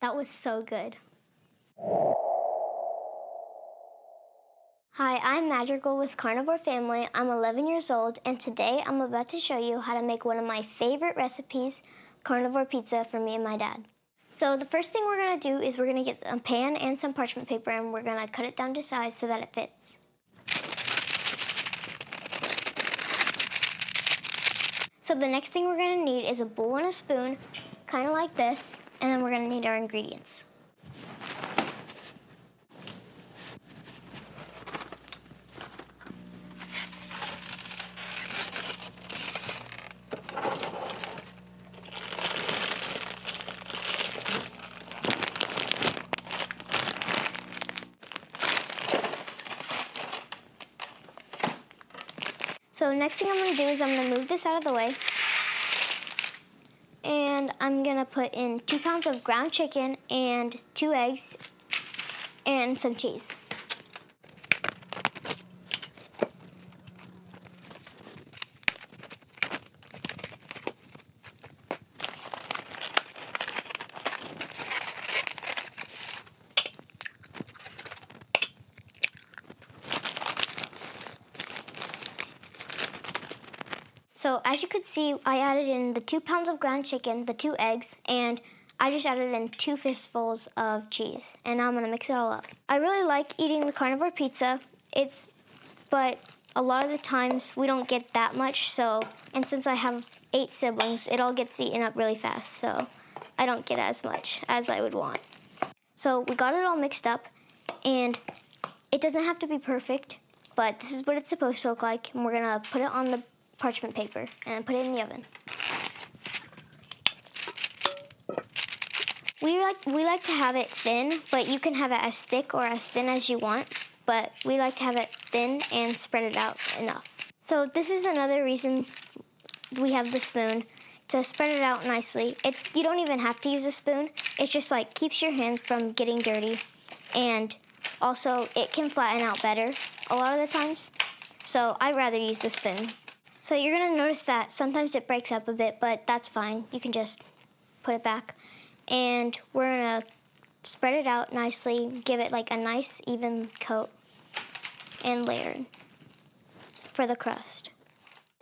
That was so good. Hi, I'm Madrigal with Carnivore Family. I'm 11 years old, and today I'm about to show you how to make one of my favorite recipes, carnivore pizza, for me and my dad. So the first thing we're gonna do is we're gonna get a pan and some parchment paper, and we're gonna cut it down to size so that it fits. So the next thing we're gonna need is a bowl and a spoon, kind of like this, and then we're gonna need our ingredients. So next thing I'm gonna do is I'm gonna move this out of the way. And I'm gonna put in 2 pounds of ground chicken and 2 eggs and some cheese. So as you could see, I added in the 2 pounds of ground chicken, the 2 eggs, and I just added in 2 fistfuls of cheese. And now I'm gonna mix it all up. I really like eating the carnivore pizza. But a lot of the times we don't get that much, and since I have 8 siblings, it all gets eaten up really fast, so I don't get as much as I would want. So we got it all mixed up, and it doesn't have to be perfect, but this is what it's supposed to look like, and we're gonna put it on the parchment paper and put it in the oven. We like to have it thin, but you can have it as thick or as thin as you want, but we like to have it thin and spread it out enough. So this is another reason we have the spoon, to spread it out nicely. You don't even have to use a spoon. It just like keeps your hands from getting dirty, and also it can flatten out better a lot of the times. So I'd rather use the spoon. So you're gonna notice that sometimes it breaks up a bit, but that's fine. You can just put it back. And we're gonna spread it out nicely, give it like a nice even coat, and layer it for the crust.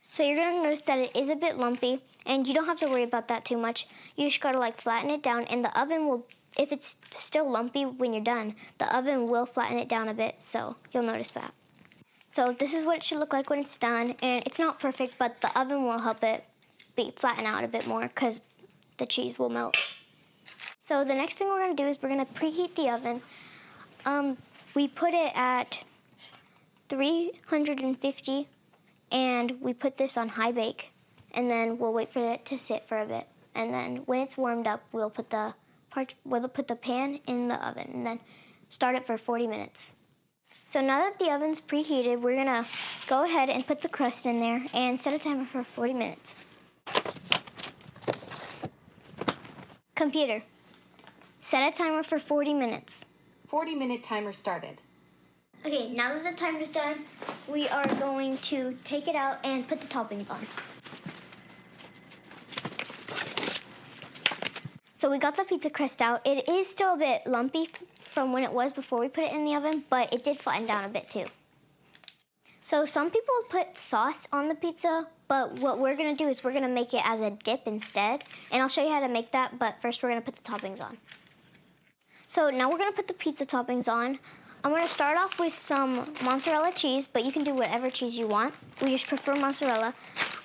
So you're gonna notice that it is a bit lumpy, and you don't have to worry about that too much. You just gotta like flatten it down, and the oven will, if it's still lumpy when you're done, the oven will flatten it down a bit, so you'll notice that. So this is what it should look like when it's done, and it's not perfect, but the oven will help it flatten out a bit more because the cheese will melt. So the next thing we're gonna do is we're gonna preheat the oven. We put it at 350, and we put this on high bake, and then we'll wait for it to sit for a bit. And then when it's warmed up, we'll put the pan in the oven, and then start it for 40 minutes. So now that the oven's preheated, we're gonna go ahead and put the crust in there and set a timer for 40 minutes. Computer, set a timer for 40 minutes. 40-minute timer started. Okay, now that the timer's done, we are going to take it out and put the toppings on. So we got the pizza crust out. It is still a bit lumpy from when it was before we put it in the oven, but it did flatten down a bit too. So some people put sauce on the pizza, but what we're gonna do is we're gonna make it as a dip instead, and I'll show you how to make that, but first we're gonna put the toppings on. So now we're gonna put the pizza toppings on. I'm gonna start off with some mozzarella cheese, but you can do whatever cheese you want. We just prefer mozzarella.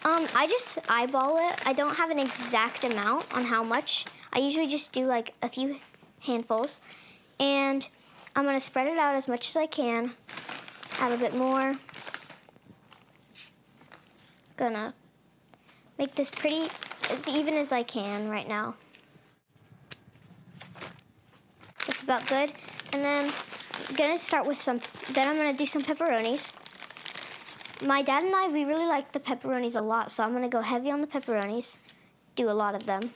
I just eyeball it. I don't have an exact amount on how much. I usually just do like a few handfuls. And I'm gonna spread it out as much as I can. Add a bit more. Gonna make this pretty as even as I can right now. That's about good. And then I'm gonna start with I'm gonna do some pepperonis. My dad and I, we really like the pepperonis a lot, so I'm gonna go heavy on the pepperonis, do a lot of them.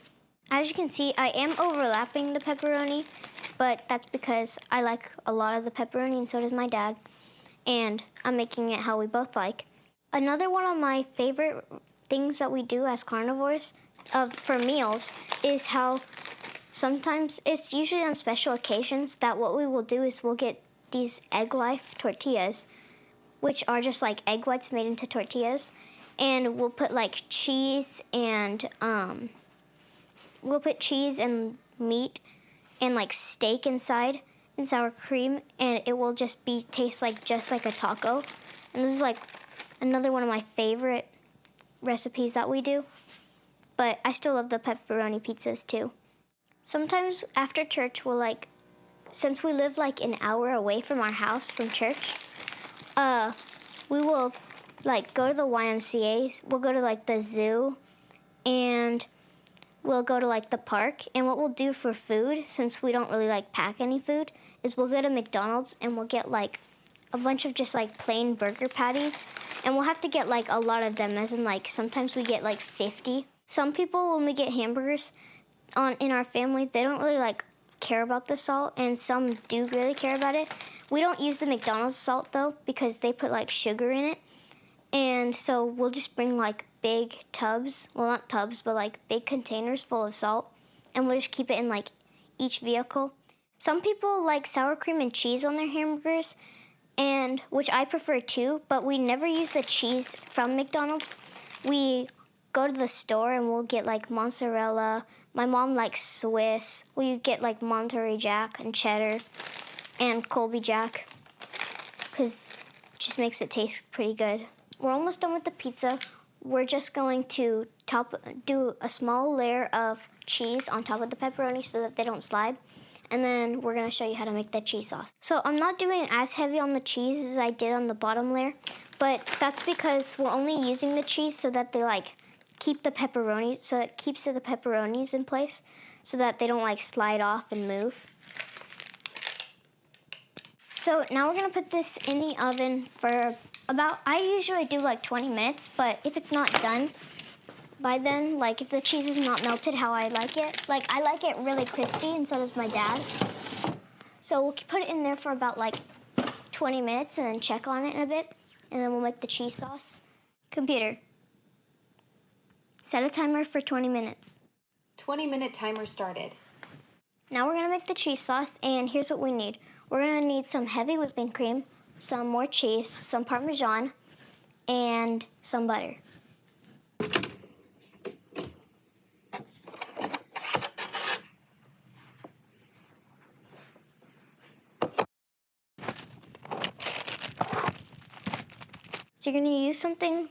As you can see, I am overlapping the pepperoni, but that's because I like a lot of the pepperoni, and so does my dad, and I'm making it how we both like. Another one of my favorite things that we do as carnivores for meals is how sometimes it's usually on special occasions that what we will do is we'll get these egg life tortillas, which are just like egg whites made into tortillas, and we'll put like cheese and meat and like steak inside and sour cream, and it will just taste like just like a taco. And this is like another one of my favorite recipes that we do. But I still love the pepperoni pizzas too. Sometimes after church, since we live like an hour away from our house from church, we will like go to the YMCA. We'll go to like the zoo, and we'll go to like the park. And what we'll do for food, since we don't really like pack any food, is we'll go to McDonald's and we'll get like a bunch of just like plain burger patties. And we'll have to get like a lot of them, as in like sometimes we get like 50. Some people, when we get hamburgers in our family, they don't really like care about the salt, and some do really care about it. We don't use the McDonald's salt though, because they put like sugar in it. And so we'll just bring like big tubs, well not tubs, but like big containers full of salt, and we'll just keep it in like each vehicle. Some people like sour cream and cheese on their hamburgers, and which I prefer too, but we never use the cheese from McDonald's. We go to the store and we'll get like mozzarella. My mom likes Swiss. We get like Monterey Jack and cheddar and Colby Jack, because it just makes it taste pretty good. We're almost done with the pizza. We're just going to do a small layer of cheese on top of the pepperoni so that they don't slide. And then we're gonna show you how to make the cheese sauce. So I'm not doing as heavy on the cheese as I did on the bottom layer, but that's because we're only using the cheese so that they like keep the pepperoni, so it keeps the pepperonis in place so that they don't like slide off and move. So now we're gonna put this in the oven for I usually do like 20 minutes, but if it's not done by then, like if the cheese is not melted how I like it, like I like it really crispy, and so does my dad. So we'll put it in there for about like 20 minutes and then check on it in a bit, and then we'll make the cheese sauce. Computer, set a timer for 20 minutes. 20-minute timer started. Now we're gonna make the cheese sauce, and here's what we need. We're gonna need some heavy whipping cream, some more cheese, some Parmesan, and some butter. So you're gonna use something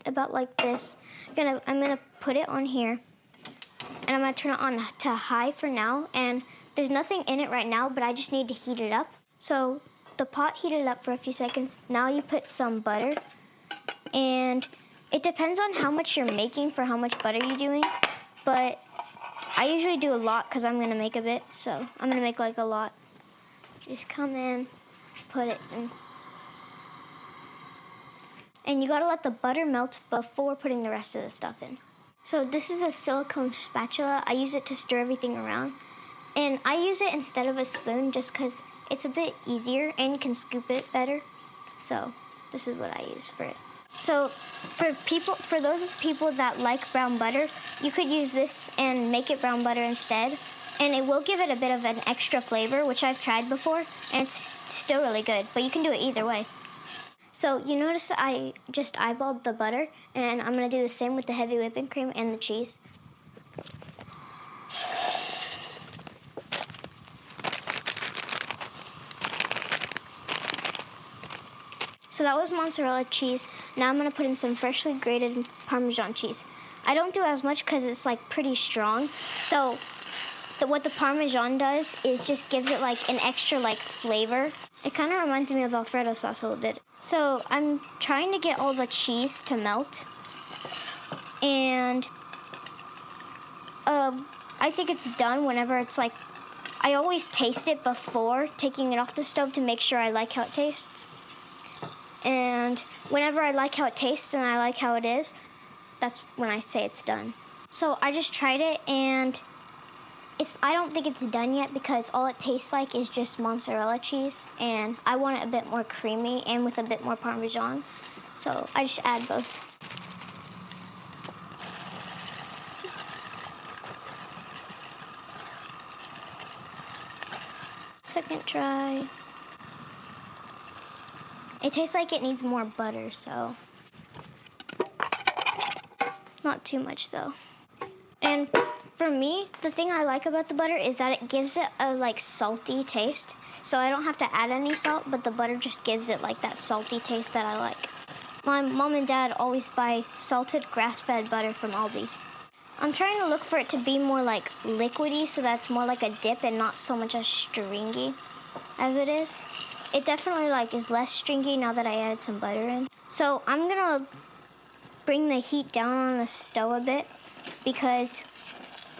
about like this. I'm gonna put it on here, and I'm gonna turn it on to high for now. And there's nothing in it right now, but I just need to heat it up. So the pot heated up for a few seconds. Now you put some butter, and it depends on how much you're making for how much butter you're doing. But I usually do a lot because I'm gonna make a bit, so I'm gonna make like a lot. Just come in, put it in. And you gotta let the butter melt before putting the rest of the stuff in. So this is a silicone spatula. I use it to stir everything around. And I use it instead of a spoon just because it's a bit easier and you can scoop it better. So this is what I use for it. So for those people that like brown butter, you could use this and make it brown butter instead. And it will give it a bit of an extra flavor, which I've tried before, and it's still really good, but you can do it either way. So you notice I just eyeballed the butter, and I'm gonna do the same with the heavy whipping cream and the cheese. So that was mozzarella cheese. Now I'm gonna put in some freshly grated Parmesan cheese. I don't do as much because it's like pretty strong. So what the Parmesan does is just gives it like an extra like flavor. It kind of reminds me of Alfredo sauce a little bit. So I'm trying to get all the cheese to melt. And I think it's done whenever it's like, I always taste it before taking it off the stove to make sure I like how it tastes. And whenever I like how it tastes and I like how it is, that's when I say it's done. So I just tried it, and I don't think it's done yet because all it tastes like is just mozzarella cheese, and I want it a bit more creamy and with a bit more Parmesan. So I just add both. Second try. It tastes like it needs more butter, so not too much though. And for me, the thing I like about the butter is that it gives it a like salty taste. So I don't have to add any salt, but the butter just gives it like that salty taste that I like. My mom and dad always buy salted grass-fed butter from Aldi. I'm trying to look for it to be more like liquidy, so that's more like a dip and not so much as stringy as it is. It definitely like is less stringy now that I added some butter in. So I'm gonna bring the heat down on the stove a bit because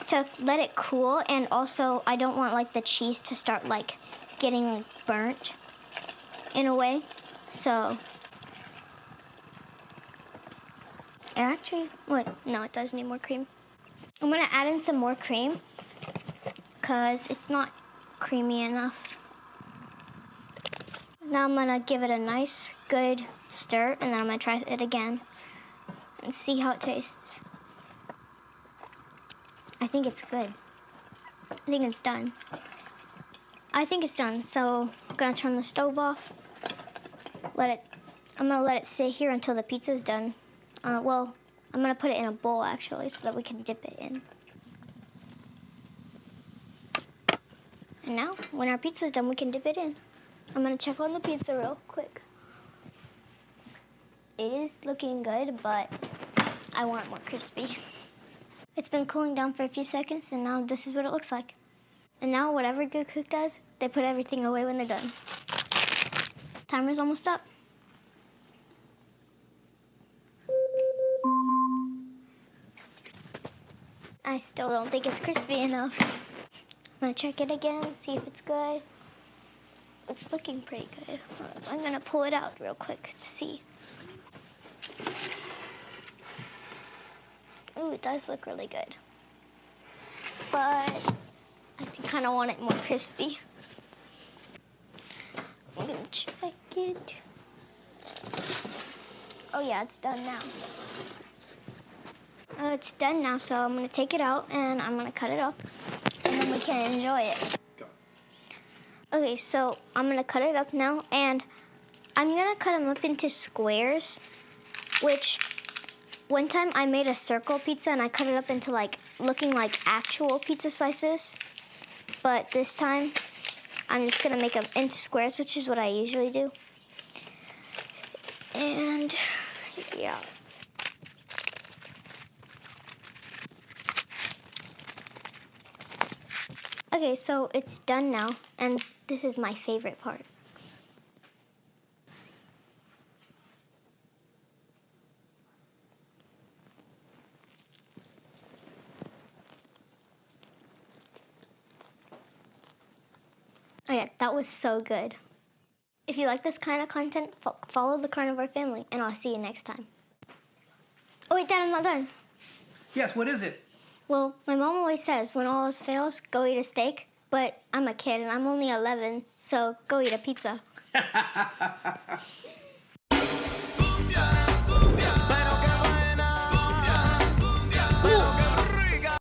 to let it cool, and also I don't want like the cheese to start like getting like burnt in a way. So no, it does need more cream. I'm gonna add in some more cream because it's not creamy enough. Now I'm gonna give it a nice, good stir, and then I'm gonna try it again and see how it tastes. I think it's good. I think it's done. So I'm gonna turn the stove off. I'm gonna let it sit here until the pizza's done. Well, I'm gonna put it in a bowl actually so that we can dip it in. And now, when our pizza's done, we can dip it in. I'm gonna check on the pizza real quick. It is looking good, but I want it more crispy. It's been cooling down for a few seconds, and now this is what it looks like. And now, whatever Good Cook does, they put everything away when they're done. Timer's almost up. I still don't think it's crispy enough. I'm gonna check it again, see if it's good. It's looking pretty good. I'm gonna pull it out real quick to see. Ooh, it does look really good. But I kind of want it more crispy. I'm gonna check it. Oh yeah, it's done now. It's done now, so I'm gonna take it out and I'm gonna cut it up, and then we can enjoy it. Okay, so I'm gonna cut it up now, and I'm gonna cut them up into squares, which one time I made a circle pizza and I cut it up into like looking like actual pizza slices, but this time I'm just gonna make them into squares, which is what I usually do. And yeah. Okay, so it's done now, and this is my favorite part. Oh yeah, that was so good. If you like this kind of content, follow the Carnivore family, and I'll see you next time. Oh wait, Dad, I'm not done. Yes, what is it? Well, my mom always says, when all else fails, go eat a steak. But I'm a kid, and I'm only 11, so go eat a pizza.